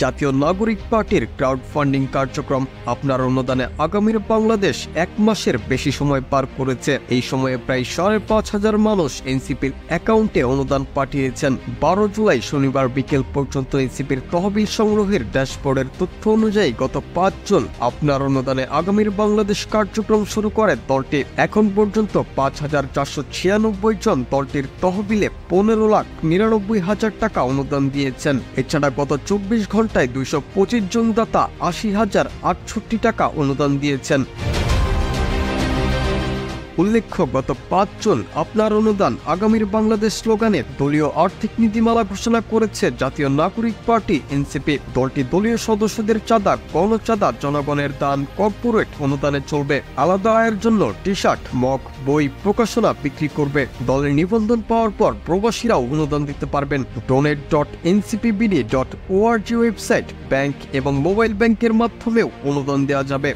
জাতীয় নাগরিক পার্টির ক্রাউড ফান্ডিং কার্যক্রম আপনার অনুদানে আগামীর বাংলাদেশ 1 মাসের বেশি সময় পার করেছে। এই সময়ে প্রায় 5,500 মানুষ এনসিপির অ্যাকাউন্টে অনুদান পাঠিয়েছেন। 12 জুলাই শনিবার বিকেল পর্যন্ত এনসিপির তহবিল সংগ্রহের ড্যাশবোর্ডের তথ্য অনুযায়ী গত 5 জুন আপনার অনুদানে আগামীর বাংলাদেশ কার্যক্রম শুরু করে দলটি। এখন পর্যন্ত 5,496 জন দলটির তহবিলে 15,99,000 টাকা অনুদান দিয়েছেন। এছাড়া গত 24 ঘন্টায় 225 জন দাতা 80,068 টাকা অনুদান দিয়েছেন। উল্লেখ্য, গত 5 জুন আপনার অনুদান আগামীর বাংলাদেশ স্লোগানে দলীয় আর্থিক নীতিমালা ঘোষণা করেছে জাতীয় নাগরিক পার্টি এনসিপি। দলটি দলীয় সদস্যদের চাঁদা, গণচাঁদা, জনগণের দান, কর্পোরেট অনুদানে চলবে। আলাদা আয়ের জন্য টি-শার্ট, মগ, বই, প্রকাশনা বিক্রি করবে। দলের নিবন্ধন পাওয়ার পর প্রবাসীরাও অনুদান দিতে পারবেন। donate.ncpbd.org ওয়েবসাইট, ব্যাংক এবং মোবাইল ব্যাংকের মাধ্যমেও অনুদান দেওয়া যাবে।